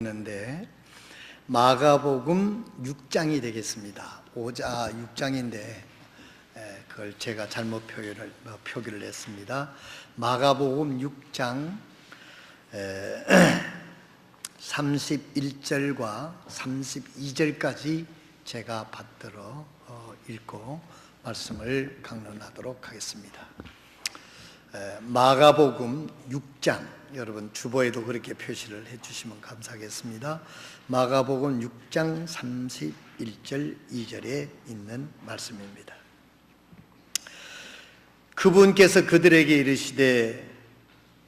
있는데 마가복음 6장이 되겠습니다. 6장인데 그걸 제가 잘못 표기를 했습니다. 마가복음 6장 31절과 32절까지 제가 받들어 읽고 말씀을 강론하도록 하겠습니다. 마가복음 6장, 여러분 주보에도 그렇게 표시를 해주시면 감사하겠습니다. 마가복음 6장 31절 2절에 있는 말씀입니다. 그분께서 그들에게 이르시되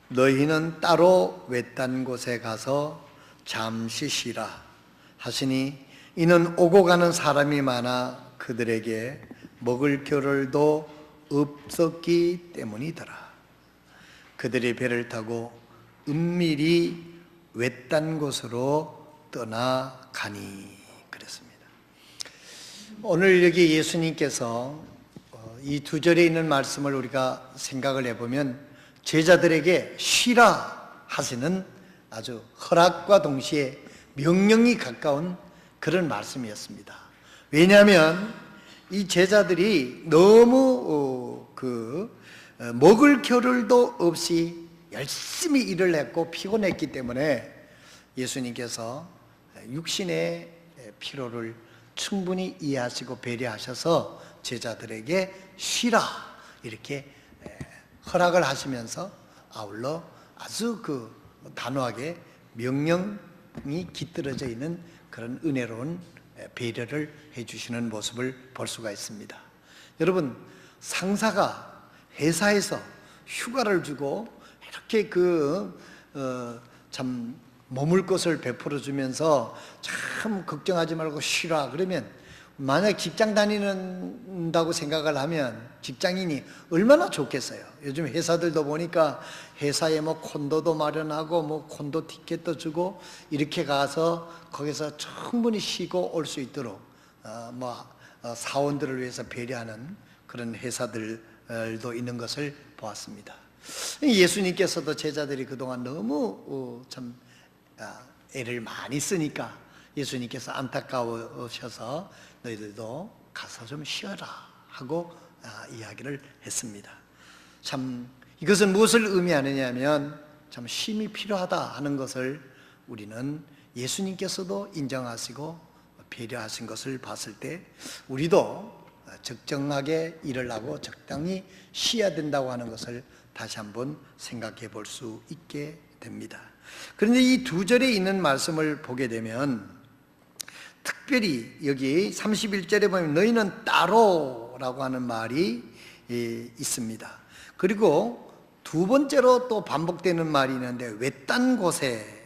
너희는 따로 외딴 곳에 가서 잠시 쉬라 하시니 이는 오고 가는 사람이 많아 그들에게 먹을 겨를도 없었기 때문이더라. 그들이 배를 타고 은밀히 외딴 곳으로 떠나가니 그랬습니다. 오늘 여기 예수님께서 이 두 절에 있는 말씀을 우리가 생각을 해보면 제자들에게 쉬라 하시는 아주 허락과 동시에 명령이 가까운 그런 말씀이었습니다. 왜냐하면 이 제자들이 너무 먹을 겨를도 없이 열심히 일을 했고 피곤했기 때문에 예수님께서 육신의 피로를 충분히 이해하시고 배려하셔서 제자들에게 쉬라 이렇게 허락을 하시면서 아울러 아주 단호하게 명령이 깃들어져 있는 그런 은혜로운 배려를 해주시는 모습을 볼 수가 있습니다. 여러분, 상사가 회사에서 휴가를 주고 이렇게 참 머물 것을 베풀어 주면서 참 걱정하지 말고 쉬라 그러면 만약 직장 다니는다고 생각을 하면 직장인이 얼마나 좋겠어요. 요즘 회사들도 보니까 회사에 콘도도 마련하고 콘도 티켓도 주고 이렇게 가서 거기서 충분히 쉬고 올 수 있도록 사원들을 위해서 배려하는 그런 회사들도 있는 것을 보았습니다. 예수님께서도 제자들이 그동안 너무 참 애를 많이 쓰니까 예수님께서 안타까우셔서 너희들도 가서 좀 쉬어라 하고 이야기를 했습니다. 참 이것은 무엇을 의미하느냐면 참 쉼이 필요하다 하는 것을 우리는 예수님께서도 인정하시고 배려하신 것을 봤을 때 우리도 적정하게 일을 하고 적당히 쉬어야 된다고 하는 것을 다시 한번 생각해 볼 수 있게 됩니다. 그런데 이 두 절에 있는 말씀을 보게 되면 특별히 여기 31절에 보면 너희는 따로라고 하는 말이 있습니다. 그리고 두 번째로 또 반복되는 말이 있는데 외딴 곳에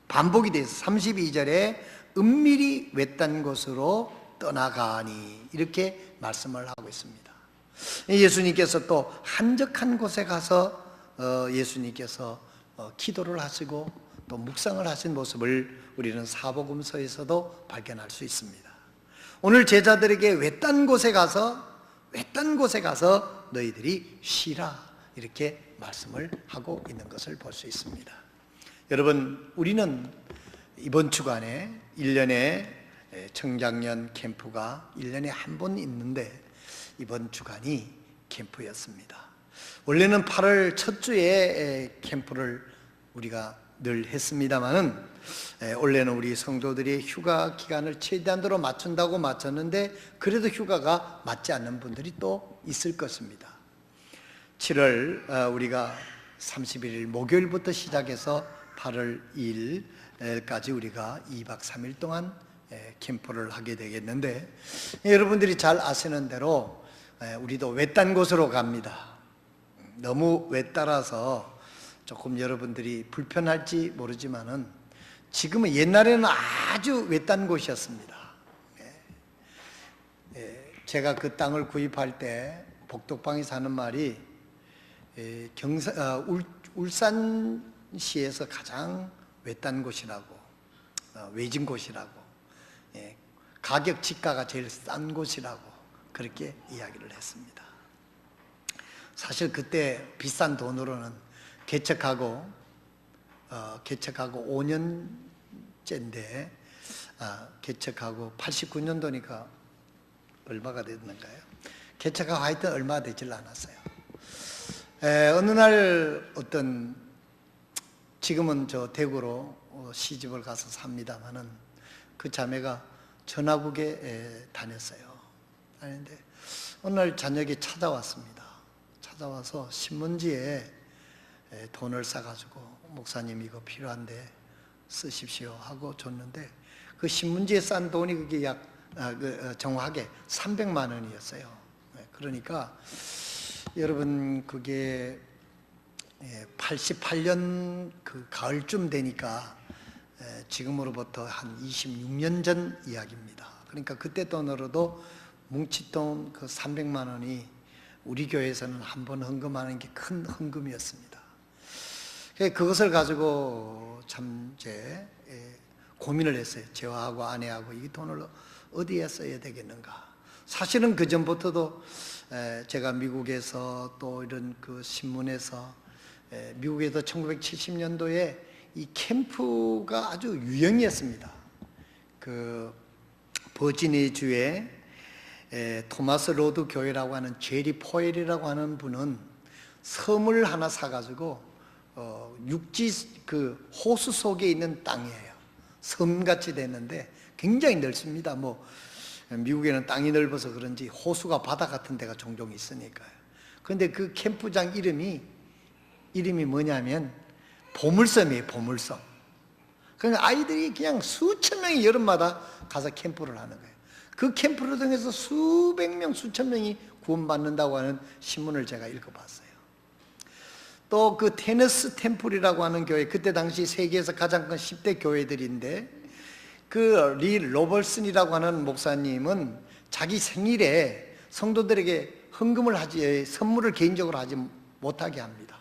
반복이 돼서 32절에 은밀히 외딴 곳으로 떠나가니 이렇게 말씀을 하고 있습니다. 예수님께서 또 한적한 곳에 가서 예수님께서 기도를 하시고 또 묵상을 하신 모습을 우리는 사복음서에서도 발견할 수 있습니다. 오늘 제자들에게 외딴 곳에 가서 너희들이 쉬라 이렇게 말씀을 하고 있는 것을 볼 수 있습니다. 여러분, 우리는 이번 주간에 1년에 청장년 캠프가 1년에 한 번 있는데 이번 주간이 캠프였습니다. 원래는 8월 첫 주에 캠프를 우리가 늘 했습니다만은 원래는 우리 성도들이 휴가 기간을 최대한으로 맞춘다고 맞췄는데 그래도 휴가가 맞지 않는 분들이 또 있을 것입니다. 7월 우리가 31일 목요일부터 시작해서 8월 2일까지 우리가 2박 3일 동안 캠프를 하게 되겠는데 여러분들이 잘 아시는 대로 우리도 외딴 곳으로 갑니다. 너무 외따라서 조금 여러분들이 불편할지 모르지만은 지금은 옛날에는 아주 외딴 곳이었습니다. 제가 그 땅을 구입할 때 복덕방이 사는 말이 울산시에서 가장 외딴 곳이라고 외진 곳이라고 가격 지가가 제일 싼 곳이라고 그렇게 이야기를 했습니다. 사실 그때 비싼 돈으로는 개척하고 개척하고 5년째인데 개척하고 89년도니까 얼마가 됐는가요? 개척하고 하여튼 얼마 되질 않았어요. 어느 날 지금은 저 대구로 시집을 가서 삽니다마는 그 자매가 전화국에 다녔어요. 다녔는데 어느 날 저녁에 찾아왔습니다. 찾아와서 신문지에 돈을 싸가지고 목사님 이거 필요한데 쓰십시오 하고 줬는데 그 신문지에 싼 돈이 그게 정확하게 300만 원이었어요. 그러니까 여러분 그게 88년 그 가을쯤 되니까 지금으로부터 한 26년 전 이야기입니다. 그러니까 그때 돈으로도 뭉칫돈 그 300만 원이 우리 교회에서는 한 번 헌금하는 게 큰 헌금이었습니다. 그것을 가지고 참 이제 고민을 했어요. 저하고 아내하고 이 돈을 어디에 써야 되겠는가. 사실은 그 전부터도 제가 미국에서 또 이런 그 신문에서 미국에서 1970년도에 이 캠프가 아주 유행이었습니다. 그 버지니아주에 토마스 로드 교회라고 하는 제리 포엘이라고 하는 분은 섬을 하나 사가지고 육지 그 호수 속에 있는 땅이에요. 섬같이 됐는데 굉장히 넓습니다. 뭐 미국에는 땅이 넓어서 그런지 호수가 바다 같은 데가 종종 있으니까요. 그런데 그 캠프장 이름이 뭐냐면 보물섬이에요. 보물섬. 그러니까 아이들이 그냥 수천 명이 여름마다 가서 캠프를 하는 거예요. 그 캠프를 통해서 수백 명, 수천 명이 구원받는다고 하는 신문을 제가 읽어봤어요. 또 그 테너스 템플이라고 하는 교회, 그때 당시 세계에서 가장 큰 10대 교회들인데 그 리 로벌슨이라고 하는 목사님은 자기 생일에 성도들에게 헌금을 선물을 개인적으로 하지 못하게 합니다.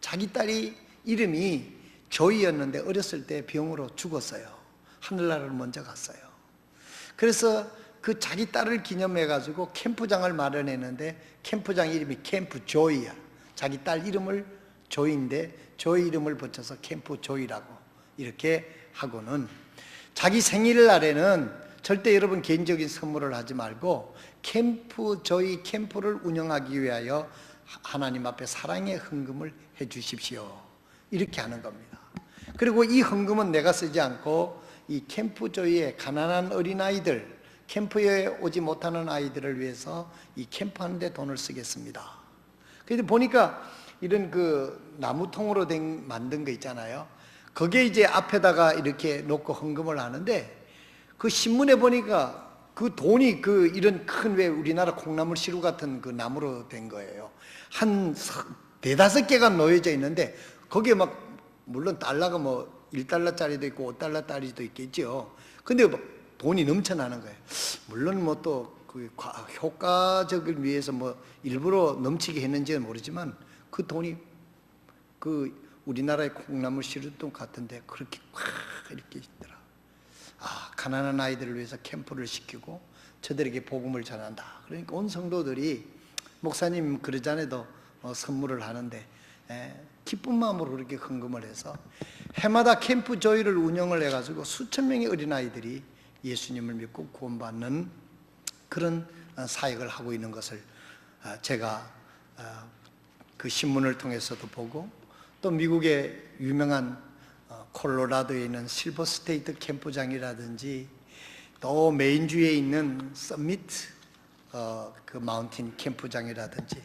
자기 딸이 이름이 조이였는데 어렸을 때 병으로 죽었어요. 하늘나라를 먼저 갔어요. 그래서 그 자기 딸을 기념해 가지고 캠프장을 마련했는데 캠프장 이름이 캠프 조이야. 자기 딸 이름을 조이인데 조이 이름을 붙여서 캠프 조이라고 이렇게 하고는 자기 생일날에는 절대 여러분 개인적인 선물을 하지 말고 캠프 조이 캠프를 운영하기 위하여 하나님 앞에 사랑의 헌금을 해 주십시오. 이렇게 하는 겁니다. 그리고 이 헌금은 내가 쓰지 않고 이 캠프 조이의 가난한 어린아이들, 캠프에 오지 못하는 아이들을 위해서 이 캠프 하는데 돈을 쓰겠습니다. 그런데 보니까 이런 그 나무통으로 만든 거 있잖아요. 거기에 이제 앞에다가 이렇게 놓고 헌금을 하는데 그 신문에 보니까 그 돈이 그 이런 큰 왜 우리나라 콩나물 시루 같은 그 나무로 된 거예요. 한 4-5개가 놓여져 있는데 거기에 막 물론 달러가 뭐 1달러짜리도 있고 5달러짜리도 있겠죠. 근데 뭐 돈이 넘쳐나는 거예요. 물론 뭐 또 그 효과적을 위해서 뭐 일부러 넘치게 했는지는 모르지만 그 돈이 그 우리나라의 콩나물 시루돈 같은데 그렇게 꽉 이렇게 있더라. 가난한 아이들을 위해서 캠프를 시키고 저들에게 복음을 전한다. 그러니까 온 성도들이 목사님 그러자네도 선물을 하는데 기쁜 마음으로 그렇게 헌금을 해서 해마다 캠프 조이를 운영을 해가지고 수천 명의 어린아이들이 예수님을 믿고 구원받는 그런 사역을 하고 있는 것을 제가 그 신문을 통해서도 보고 또 미국의 유명한 콜로라도에 있는 실버 스테이트 캠프장이라든지 또 메인주에 있는 서미트 그 마운틴 캠프장이라든지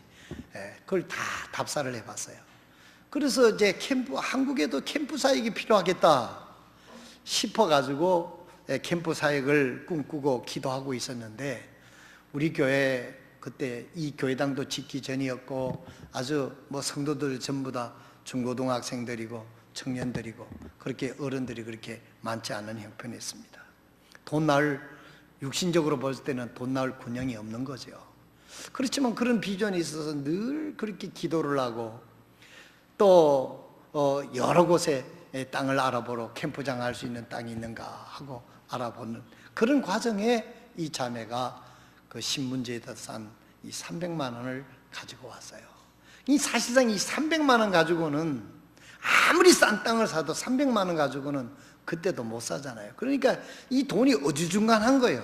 그걸 다 답사를 해봤어요. 그래서 이제 한국에도 캠프 사역이 필요하겠다 싶어가지고 캠프 사역을 꿈꾸고 기도하고 있었는데 우리 교회 그때 이 교회당도 짓기 전이었고 아주 뭐 성도들 전부 다 중고등학생들이고 청년들이고 그렇게 어른들이 그렇게 많지 않은 형편이었습니다. 돈 나올 육신적으로 볼 때는 돈 나올 군형이 없는 거죠. 그렇지만 그런 비전이 있어서 늘 그렇게 기도를 하고 또 여러 곳에 땅을 알아보러 캠프장 할 수 있는 땅이 있는가 하고 알아보는 그런 과정에 이 자매가 그 신문지에다 싼 이 300만 원을 가지고 왔어요. 이 사실상 이 300만 원 가지고는 아무리 싼 땅을 사도 300만 원 가지고는 그때도 못 사잖아요. 그러니까 이 돈이 어중간한 거예요.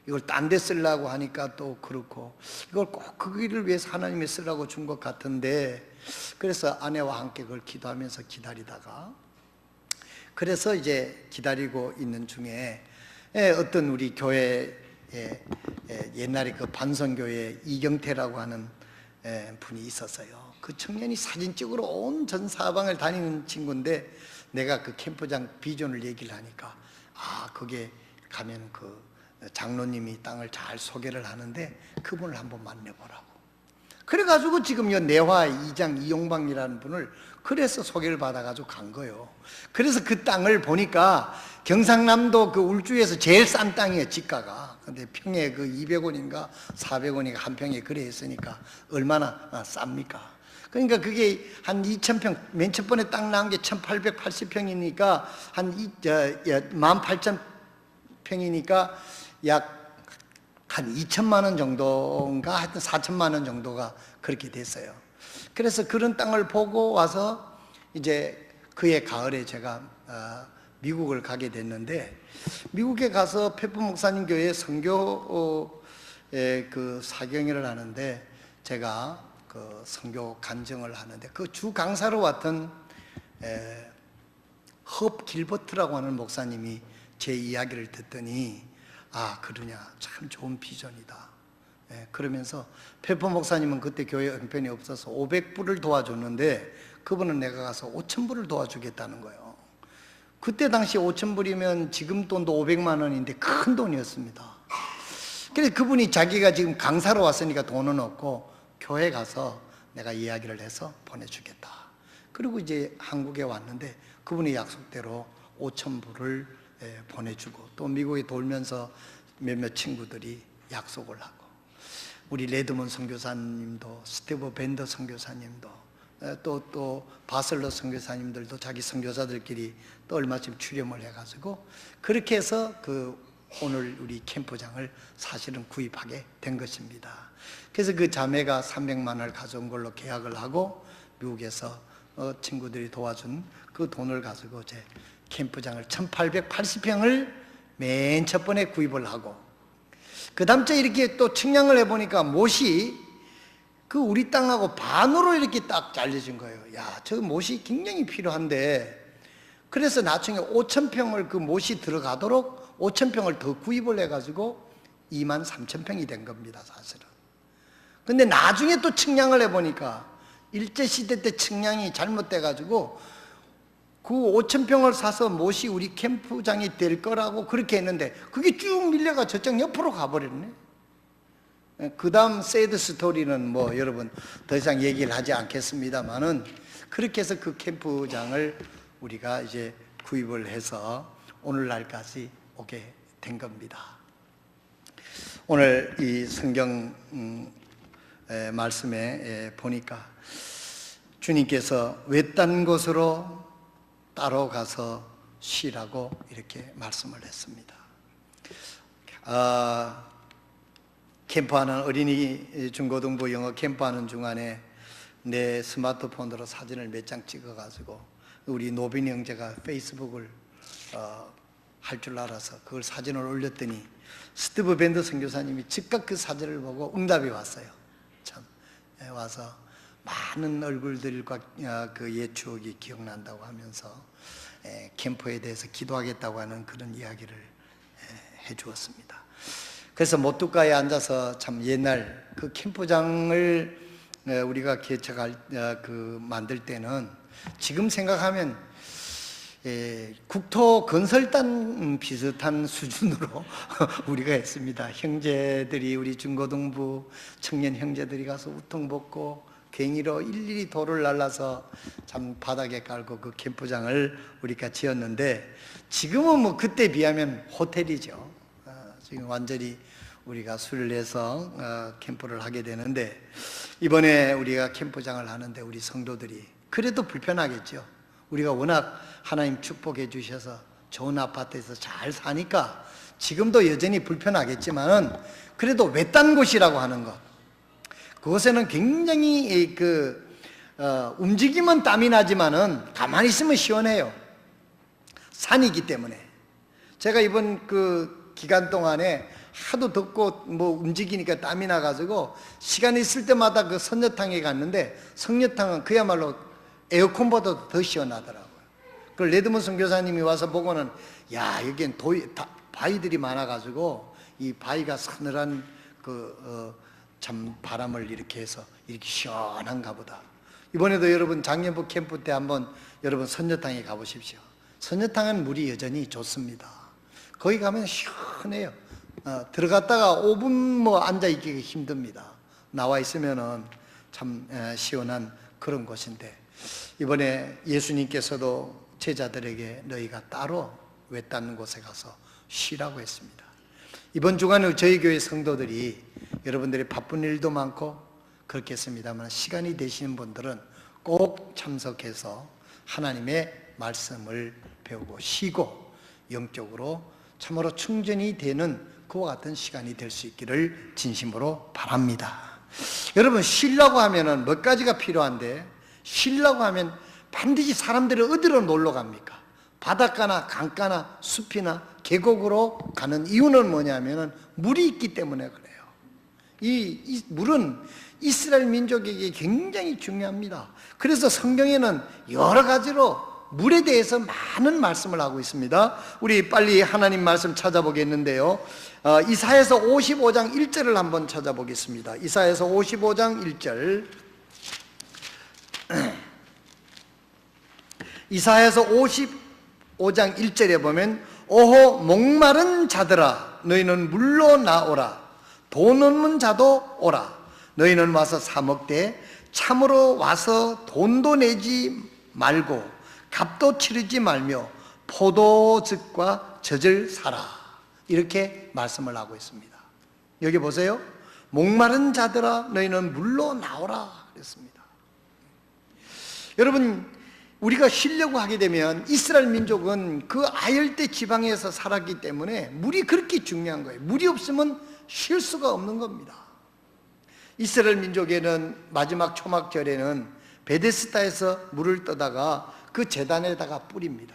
이걸 딴 데 쓰려고 하니까 또 그렇고, 이걸 꼭 그 일을 위해서 하나님이 쓰려고 준 것 같은데, 그래서 아내와 함께 그걸 기도하면서 기다리다가, 그래서 이제 기다리고 있는 중에 어떤 우리 교회 옛날에 그 반성교회 이경태라고 하는 분이 있었어요. 그 청년이 사진 찍으러 온 전 사방을 다니는 친구인데, 내가 그 캠프장 비전을 얘기를 하니까, 거기에 가면 그 장로님이 땅을 잘 소개를 하는데 그분을 한번 만나보라고. 그래가지고 지금 요 내화 2장 이용방이라는 분을 그래서 소개를 받아가지고 간 거예요. 그래서 그 땅을 보니까 경상남도 그 울주에서 제일 싼 땅이에요, 지가가. 근데 평에 그 200원인가 400원인가 한 평에 그래 있으니까 얼마나 쌉니까? 그러니까 그게 한 2,000평, 맨 첫 번에 땅 나온 게 1,880평이니까 한 18,000평이니까 약 한 2천만 원 정도인가 하여튼 4천만 원 정도가 그렇게 됐어요. 그래서 그런 땅을 보고 와서 이제 그해 가을에 제가 미국을 가게 됐는데, 미국에 가서 페프 목사님 교회 선교 그 사경회를 하는데, 제가 그 선교 간증을 하는데 그 주 강사로 왔던 헙 길버트라고 하는 목사님이 제 이야기를 듣더니, 그러냐, 참 좋은 비전이다. 그러면서 페퍼 목사님은 그때 교회 형편이 없어서 500불을 도와줬는데, 그분은 내가 가서 5,000불을 도와주겠다는 거예요. 그때 당시 5,000불이면 지금 돈도 500만 원인데 큰 돈이었습니다. 그래서 그분이 자기가 지금 강사로 왔으니까 돈은 없고 교회 가서 내가 이야기를 해서 보내주겠다. 그리고 이제 한국에 왔는데 그분의 약속대로 5,000불을 보내주고, 또 미국에 돌면서 몇몇 친구들이 약속을 하고, 우리 레드몬 선교사님도, 스티브 밴더 선교사님도, 또 바슬러 선교사님들도 자기 선교사들끼리 또 얼마쯤 출연을 해가지고 그렇게 해서 그 오늘 우리 캠프장을 사실은 구입하게 된 것입니다. 그래서 그 자매가 300만 원을 가져온 걸로 계약을 하고 미국에서 친구들이 도와준 그 돈을 가지고 제 캠프장을 1,880평을 맨 첫 번에 구입을 하고, 그 다음 주에 이렇게 또 측량을 해보니까 못이 그 우리 땅하고 반으로 이렇게 딱 잘려진 거예요. 야, 저 못이 굉장히 필요한데, 그래서 나중에 5,000평을 그 못이 들어가도록 5,000평을 더 구입을 해가지고 23,000평이 된 겁니다, 사실은. 근데 나중에 또 측량을 해보니까 일제시대 때 측량이 잘못돼가지고 그 5,000평을 사서 못이 우리 캠프장이 될 거라고 그렇게 했는데 그게 쭉 밀려가 저쪽 옆으로 가버렸네. 그 다음 새드 스토리는 뭐 여러분 더 이상 얘기를 하지 않겠습니다만은, 그렇게 해서 그 캠프장을 우리가 이제 구입을 해서 오늘날까지 오게 된 겁니다. 오늘 이 성경 말씀에 보니까 주님께서 외딴 곳으로 따로 가서 쉬라고 이렇게 말씀을 했습니다. 캠프하는 어린이 중고등부 영어 캠프하는 중간에 내 스마트폰으로 사진을 몇 장 찍어가지고 우리 노빈이 형제가 페이스북을 할 줄 알아서 그걸 사진을 올렸더니 스티브 밴드 선교사님이 즉각 그 사진을 보고 응답이 왔어요. 참 와서 많은 얼굴들과 그 옛 추억이 기억난다고 하면서 캠프에 대해서 기도하겠다고 하는 그런 이야기를 해주었습니다. 그래서 모뚜가에 앉아서 참 옛날 그 캠프장을 우리가 개척할 만들 때는 지금 생각하면 국토 건설단 비슷한 수준으로 우리가 했습니다. 형제들이, 우리 중고등부 청년 형제들이 가서 우통 벗고 괭이로 일일이 돌을 날라서 참 바닥에 깔고 그 캠프장을 우리가 지었는데, 지금은 뭐 그때 비하면 호텔이죠. 지금 완전히 우리가 수를 내서 캠프를 하게 되는데, 이번에 우리가 캠프장을 하는데 우리 성도들이 그래도 불편하겠죠. 우리가 워낙 하나님 축복해 주셔서 좋은 아파트에서 잘 사니까 지금도 여전히 불편하겠지만, 그래도 외딴 곳이라고 하는 것, 그곳에는 굉장히 움직이면 땀이 나지만은 가만히 있으면 시원해요. 산이기 때문에. 제가 이번 그 기간 동안에 하도 덥고 뭐 움직이니까 땀이 나가지고 시간이 있을 때마다 그 선녀탕에 갔는데, 성녀탕은 그야말로 에어컨보다 더 시원하더라고요. 그 레드먼 선교사님이 와서 보고는, 야, 여기엔 바위들이 많아가지고 이 바위가 서늘한 참 바람을 이렇게 해서 이렇게 시원한가 보다. 이번에도 여러분 작년부 캠프 때 한번 여러분 선녀탕에 가보십시오. 선녀탕은 물이 여전히 좋습니다. 거기 가면 시원해요. 들어갔다가 5분 뭐 앉아있기가 힘듭니다. 나와 있으면은 참 시원한 그런 곳인데, 이번에 예수님께서도 제자들에게 너희가 따로 외딴 곳에 가서 쉬라고 했습니다. 이번 주간에 저희 교회 성도들이 여러분들이 바쁜 일도 많고 그렇겠습니다만, 시간이 되시는 분들은 꼭 참석해서 하나님의 말씀을 배우고 쉬고 영적으로 참으로 충전이 되는 그와 같은 시간이 될 수 있기를 진심으로 바랍니다. 여러분, 쉬려고 하면은 몇 가지가 필요한데, 쉬려고 하면 반드시 사람들이 어디로 놀러 갑니까? 바닷가나 강가나 숲이나 계곡으로 가는 이유는 뭐냐면은 물이 있기 때문에 그래요. 이 물은 이스라엘 민족에게 굉장히 중요합니다. 그래서 성경에는 여러 가지로 물에 대해서 많은 말씀을 하고 있습니다. 우리 빨리 하나님 말씀 찾아보겠는데요, 이사야서 55장 1절을 한번 찾아보겠습니다. 이사야서 55장 1절. 이사야서 55장 1절에 보면, 오호 목마른 자들아 너희는 물로 나오라, 돈 없는 자도 오라. 너희는 와서 사 먹되 참으로 와서 돈도 내지 말고 값도 치르지 말며 포도즙과 젖을 사라. 이렇게 말씀을 하고 있습니다. 여기 보세요. 목마른 자들아 너희는 물로 나오라 그랬습니다. 여러분, 우리가 쉬려고 하게 되면, 이스라엘 민족은 그 아열대 지방에서 살았기 때문에 물이 그렇게 중요한 거예요. 물이 없으면 쉴 수가 없는 겁니다. 이스라엘 민족에는 마지막 초막절에는 베데스다에서 물을 떠다가 그 제단에다가 뿌립니다.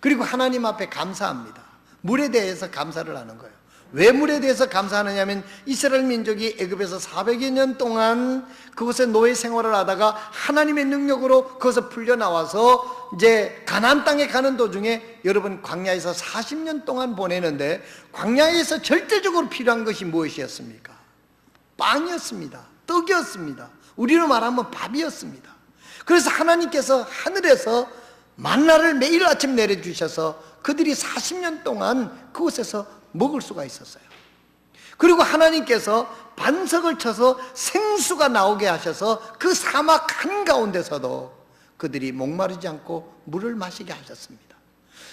그리고 하나님 앞에 감사합니다. 물에 대해서 감사를 하는 거예요. 왜 물에 대해서 감사하느냐면, 이스라엘 민족이 애굽에서 400여 년 동안 그곳에 노예 생활을 하다가 하나님의 능력으로 그것을 풀려나와서 이제 가나안 땅에 가는 도중에, 여러분 광야에서 40년 동안 보내는데, 광야에서 절대적으로 필요한 것이 무엇이었습니까? 빵이었습니다. 떡이었습니다. 우리로 말하면 밥이었습니다. 그래서 하나님께서 하늘에서 만나를 매일 아침 내려주셔서 그들이 40년 동안 그곳에서 먹을 수가 있었어요. 그리고 하나님께서 반석을 쳐서 생수가 나오게 하셔서 그 사막 한가운데서도 그들이 목마르지 않고 물을 마시게 하셨습니다.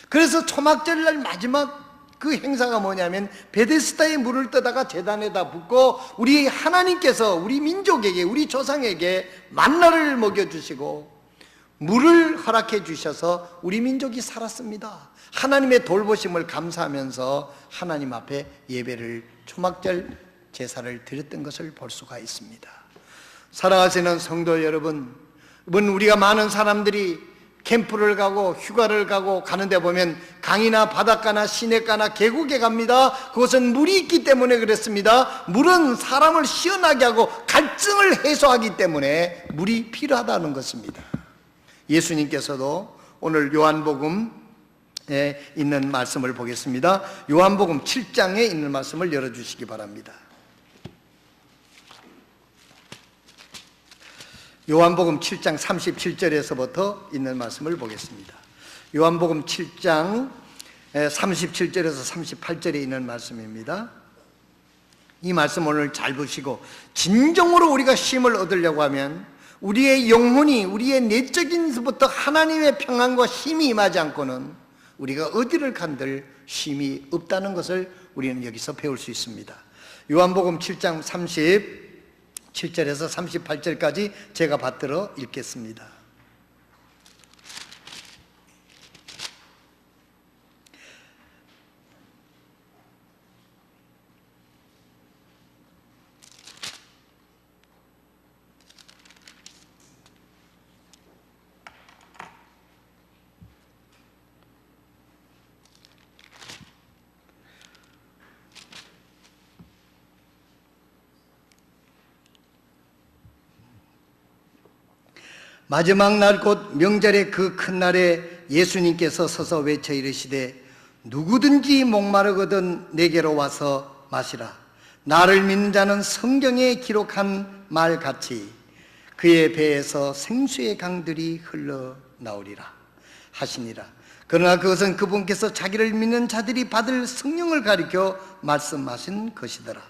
그래서 초막절날 마지막 그 행사가 뭐냐면, 베데스다의 물을 떠다가 제단에다 붓고 우리 하나님께서 우리 민족에게, 우리 조상에게 만나를 먹여주시고 물을 허락해 주셔서 우리 민족이 살았습니다. 하나님의 돌보심을 감사하면서 하나님 앞에 예배를, 초막절 제사를 드렸던 것을 볼 수가 있습니다. 사랑하시는 성도 여러분, 이번 우리가 많은 사람들이 캠프를 가고 휴가를 가는데 보면 강이나 바닷가나 시냇가나 계곡에 갑니다. 그것은 물이 있기 때문에 그렇습니다. 물은 사람을 시원하게 하고 갈증을 해소하기 때문에 물이 필요하다는 것입니다. 예수님께서도 오늘 요한복음에 있는 말씀을 보겠습니다. 요한복음 7장에 있는 말씀을 열어주시기 바랍니다. 요한복음 7장 37절에서부터 있는 말씀을 보겠습니다. 요한복음 7장 37절에서 38절에 있는 말씀입니다. 이 말씀 오늘 잘 보시고, 진정으로 우리가 쉼을 얻으려고 하면 우리의 영혼이, 우리의 내적인서부터 하나님의 평안과 쉼이 임하지 않고는 우리가 어디를 간들 쉼이 없다는 것을 우리는 여기서 배울 수 있습니다. 요한복음 7장 37절에서 38절까지 제가 받들어 읽겠습니다. 마지막 날 곧 명절의 그 큰 날에 예수님께서 서서 외쳐 이르시되 누구든지 목마르거든 내게로 와서 마시라. 나를 믿는 자는 성경에 기록한 말같이 그의 배에서 생수의 강들이 흘러나오리라 하시니라. 그러나 그것은 그분께서 자기를 믿는 자들이 받을 성령을 가리켜 말씀하신 것이더라.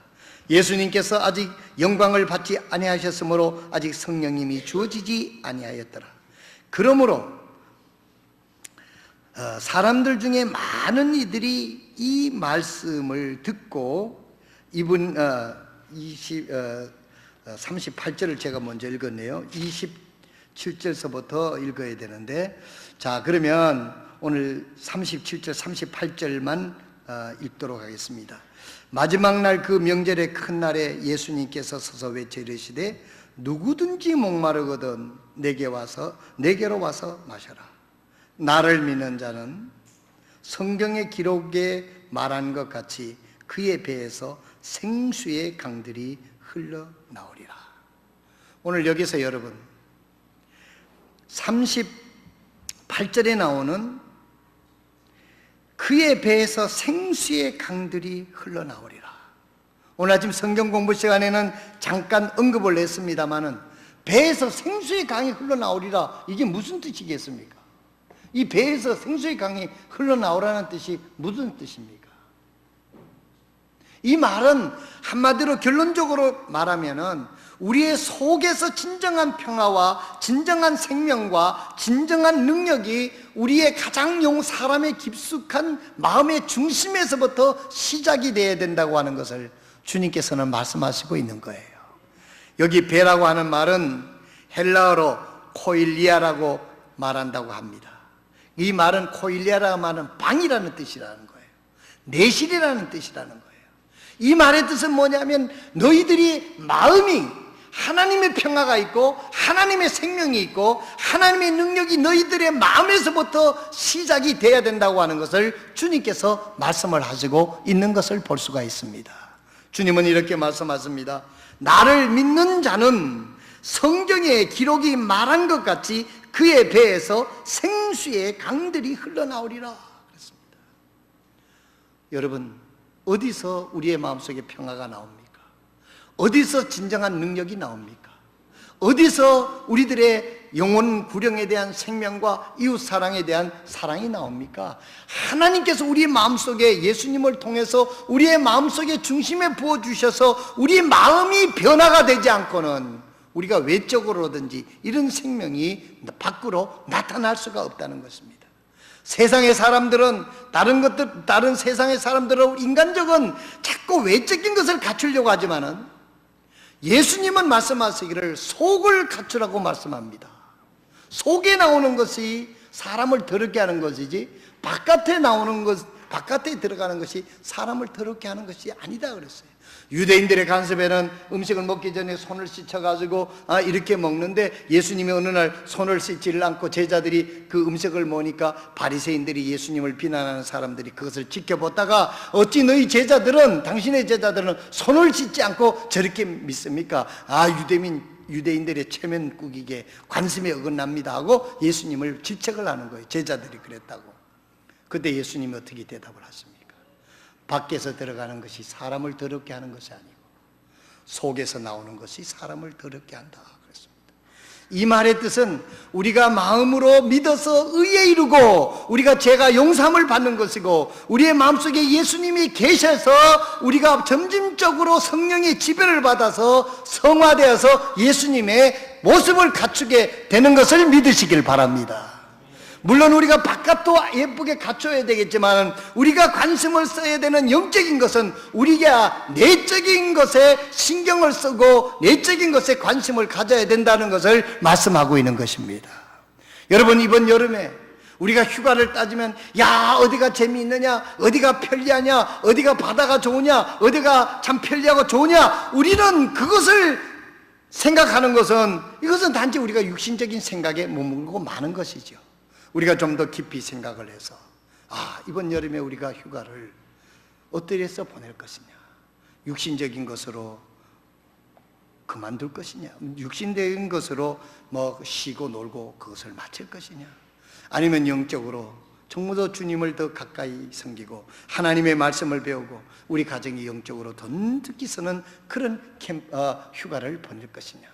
예수님께서 아직 영광을 받지 아니하셨으므로 아직 성령님이 주어지지 아니하였더라. 그러므로 사람들 중에 많은 이들이 이 말씀을 듣고 이분 38절을 제가 먼저 읽었네요. 27절서부터 읽어야 되는데, 자 그러면 오늘 37절 38절만 읽도록 하겠습니다. 마지막 날 그 명절의 큰 날에 예수님께서 서서 외쳐 이르시되 누구든지 목마르거든 내게로 와서 마셔라. 나를 믿는 자는 성경의 기록에 말한 것 같이 그의 배에서 생수의 강들이 흘러나오리라. 오늘 여기서 여러분 38절에 나오는 그의 배에서 생수의 강들이 흘러나오리라. 오늘 아침 성경 공부 시간에는 잠깐 언급을 했습니다마는 배에서 생수의 강이 흘러나오리라, 이게 무슨 뜻이겠습니까? 이 배에서 생수의 강이 흘러나오라는 뜻이 무슨 뜻입니까? 이 말은 한마디로 결론적으로 말하면은 우리의 속에서 진정한 평화와 진정한 생명과 진정한 능력이 우리의 가장 사람의 깊숙한 마음의 중심에서부터 시작이 되어야 된다고 하는 것을 주님께서는 말씀하시고 있는 거예요. 여기 배라고 하는 말은 헬라어로 코일리아라고 말한다고 합니다. 이 말은 코일리아라고 말은 방이라는 뜻이라는 거예요. 내실이라는 뜻이라는 거예요. 이 말의 뜻은 뭐냐면 너희들이 마음이 하나님의 평화가 있고 하나님의 생명이 있고 하나님의 능력이 너희들의 마음에서부터 시작이 돼야 된다고 하는 것을 주님께서 말씀을 하시고 있는 것을 볼 수가 있습니다. 주님은 이렇게 말씀하십니다. 나를 믿는 자는 성경의 기록이 말한 것 같이 그의 배에서 생수의 강들이 흘러나오리라 그랬습니다. 여러분, 어디서 우리의 마음속에 평화가 나옵니까? 어디서 진정한 능력이 나옵니까? 어디서 우리들의 영혼 구령에 대한 생명과 이웃 사랑에 대한 사랑이 나옵니까? 하나님께서 우리의 마음속에 예수님을 통해서 우리의 마음속에 중심에 부어주셔서 우리의 마음이 변화가 되지 않고는 우리가 외적으로든지 이런 생명이 밖으로 나타날 수가 없다는 것입니다. 세상의 사람들은 다른 세상의 사람들은 인간적은 자꾸 외적인 것을 갖추려고 하지만은 예수님은 말씀하시기를 속을 갖추라고 말씀합니다. 속에 나오는 것이 사람을 더럽게 하는 것이지 바깥에 들어가는 것이 사람을 더럽게 하는 것이 아니다 그랬어요. 유대인들의 간섭에는 음식을 먹기 전에 손을 씻어가지고 이렇게 먹는데 예수님이 어느 날 손을 씻지를 않고 제자들이 그 음식을 먹으니까 바리새인들이 예수님을 비난하는 사람들이 그것을 지켜보다가 어찌 너희 당신의 제자들은 손을 씻지 않고 저렇게 믿습니까? 유대인들의 체면국이게 관심에 어긋납니다 하고 예수님을 질책을 하는 거예요. 제자들이 그랬다고. 그때 예수님이 어떻게 대답을 하십니까? 밖에서 들어가는 것이 사람을 더럽게 하는 것이 아니고 속에서 나오는 것이 사람을 더럽게 한다 그랬습니다. 이 말의 뜻은 우리가 마음으로 믿어서 의에 이르고 우리가 죄가 용서함을 받는 것이고 우리의 마음속에 예수님이 계셔서 우리가 점진적으로 성령의 지배를 받아서 성화되어서 예수님의 모습을 갖추게 되는 것을 믿으시길 바랍니다. 물론 우리가 바깥도 예쁘게 갖춰야 되겠지만 우리가 관심을 써야 되는 영적인 것은 우리가 내적인 것에 신경을 쓰고 내적인 것에 관심을 가져야 된다는 것을 말씀하고 있는 것입니다. 여러분, 이번 여름에 우리가 휴가를 따지면 어디가 재미있느냐, 어디가 편리하냐, 어디가 바다가 좋으냐, 어디가 참 편리하고 좋으냐, 우리는 그것을 생각하는 것은 이것은 단지 우리가 육신적인 생각에 머물고 마는 것이죠. 우리가 좀 더 깊이 생각을 해서 이번 여름에 우리가 휴가를 어떻게 해서 보낼 것이냐, 육신적인 것으로 그만둘 것이냐? 육신된 것으로 뭐 쉬고 놀고 그것을 마칠 것이냐? 아니면 영적으로 정말 더 주님을 더 가까이 섬기고 하나님의 말씀을 배우고 우리 가정이 영적으로 더 깊이 서는 그런 휴가를 보낼 것이냐?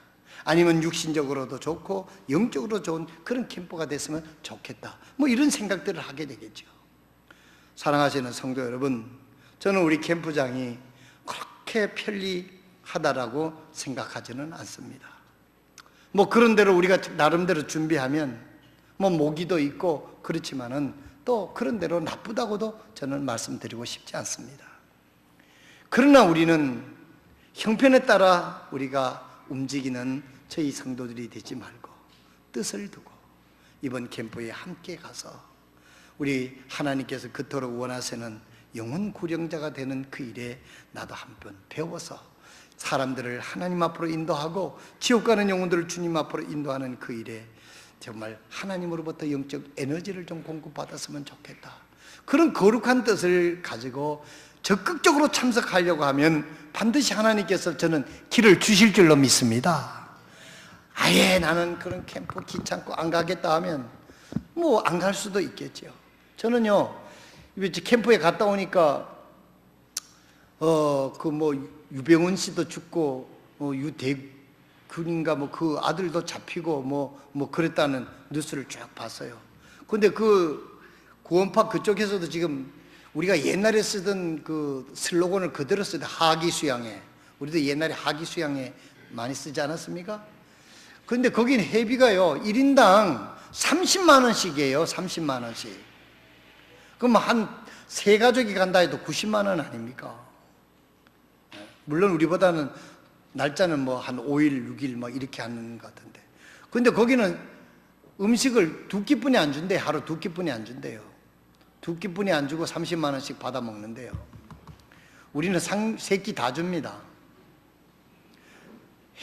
아니면 육신적으로도 좋고 영적으로 좋은 그런 캠프가 됐으면 좋겠다, 뭐 이런 생각들을 하게 되겠죠. 사랑하시는 성도 여러분, 저는 우리 캠프장이 그렇게 편리하다라고 생각하지는 않습니다. 뭐 그런 대로 우리가 나름대로 준비하면 뭐 모기도 있고 그렇지만은 또 그런 대로 나쁘다고도 저는 말씀드리고 싶지 않습니다. 그러나 우리는 형편에 따라 우리가 움직이는 저희 성도들이 되지 말고 뜻을 두고 이번 캠프에 함께 가서 우리 하나님께서 그토록 원하시는 영혼 구령자가 되는 그 일에 나도 한번 배워서 사람들을 하나님 앞으로 인도하고 지옥 가는 영혼들을 주님 앞으로 인도하는 그 일에 정말 하나님으로부터 영적 에너지를 좀 공급받았으면 좋겠다, 그런 거룩한 뜻을 가지고 적극적으로 참석하려고 하면 반드시 하나님께서 저는 길을 주실 줄로 믿습니다. 아예 나는 그런 캠프 귀찮고 안 가겠다 하면 뭐 안 갈 수도 있겠죠. 저는요, 캠프에 갔다 오니까 그 뭐 유병훈 씨도 죽고 유대근인가 뭐 그 아들도 잡히고 뭐 그랬다는 뉴스를 쫙 봤어요. 근데 그 구원파 그쪽에서도 지금 우리가 옛날에 쓰던 그 슬로건을 그대로 쓰다, 하기수양회. 우리도 옛날에 하기수양회 많이 쓰지 않았습니까? 근데 거긴 회비가요 1인당 30만 원씩이에요. 30만 원씩. 그럼 한 세 가족이 간다 해도 90만 원 아닙니까? 물론 우리보다는 날짜는 뭐 한 5일, 6일 막 이렇게 하는 것 같은데, 근데 거기는 음식을 2끼뿐이 안 준대. 하루 2끼뿐이 안 준대요. 2끼뿐이 안 주고 30만 원씩 받아 먹는데요. 우리는 3끼 다 줍니다.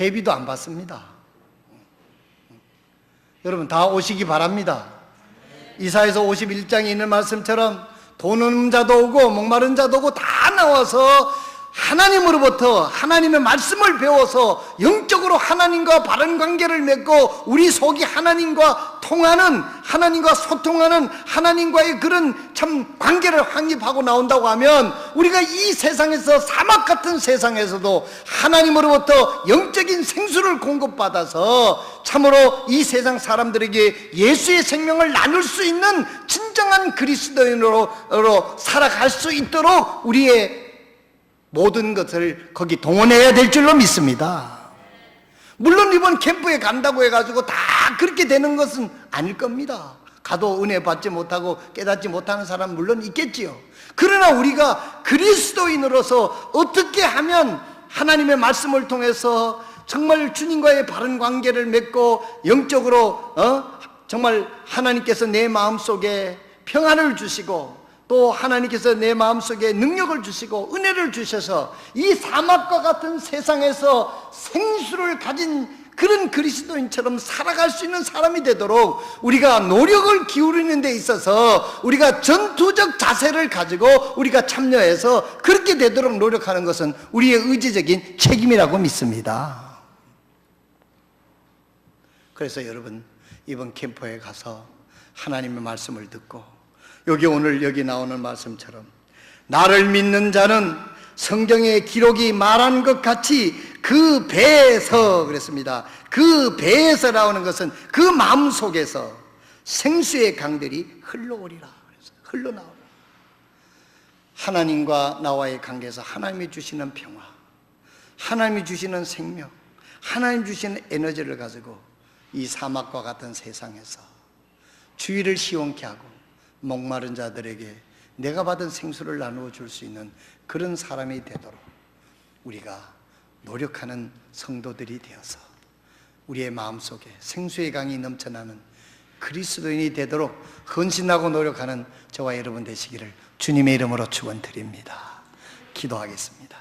회비도 안 받습니다. 여러분 다 오시기 바랍니다. 이사야서 51장에 있는 말씀처럼 돈 없는 자도 오고 목마른 자도 오고 다 나와서 하나님으로부터 하나님의 말씀을 배워서 영적으로 하나님과 바른 관계를 맺고 우리 속이 하나님과 통하는, 하나님과 소통하는 하나님과의 그런 참 관계를 확립하고 나온다고 하면 우리가 이 세상에서, 사막 같은 세상에서도 하나님으로부터 영적인 생수를 공급받아서 참으로 이 세상 사람들에게 예수의 생명을 나눌 수 있는 진정한 그리스도인으로 살아갈 수 있도록 우리의 모든 것을 거기 동원해야 될 줄로 믿습니다. 물론 이번 캠프에 간다고 해가지고 다 그렇게 되는 것은 아닐 겁니다. 가도 은혜 받지 못하고 깨닫지 못하는 사람 물론 있겠지요. 그러나 우리가 그리스도인으로서 어떻게 하면 하나님의 말씀을 통해서 정말 주님과의 바른 관계를 맺고 영적으로 정말 하나님께서 내 마음속에 평안을 주시고 또 하나님께서 내 마음속에 능력을 주시고 은혜를 주셔서 이 사막과 같은 세상에서 생수를 가진 그런 그리스도인처럼 살아갈 수 있는 사람이 되도록 우리가 노력을 기울이는 데 있어서 우리가 전투적 자세를 가지고 우리가 참여해서 그렇게 되도록 노력하는 것은 우리의 의지적인 책임이라고 믿습니다. 그래서 여러분 이번 캠프에 가서 하나님의 말씀을 듣고 오늘 여기 나오는 말씀처럼 나를 믿는 자는 성경의 기록이 말한 것 같이 그 배에서, 그랬습니다. 그 배에서 나오는 것은 그 마음속에서 생수의 강들이 흘러오리라. 그래서 흘러나오라. 하나님과 나와의 관계에서 하나님이 주시는 평화, 하나님이 주시는 생명, 하나님 주시는 에너지를 가지고 이 사막과 같은 세상에서 주위를 시원케 하고 목마른 자들에게 내가 받은 생수를 나누어 줄 수 있는 그런 사람이 되도록 우리가 노력하는 성도들이 되어서 우리의 마음속에 생수의 강이 넘쳐나는 그리스도인이 되도록 헌신하고 노력하는 저와 여러분 되시기를 주님의 이름으로 축원드립니다. 기도하겠습니다.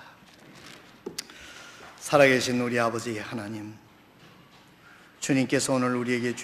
살아계신 우리 아버지 하나님, 주님께서 오늘 우리에게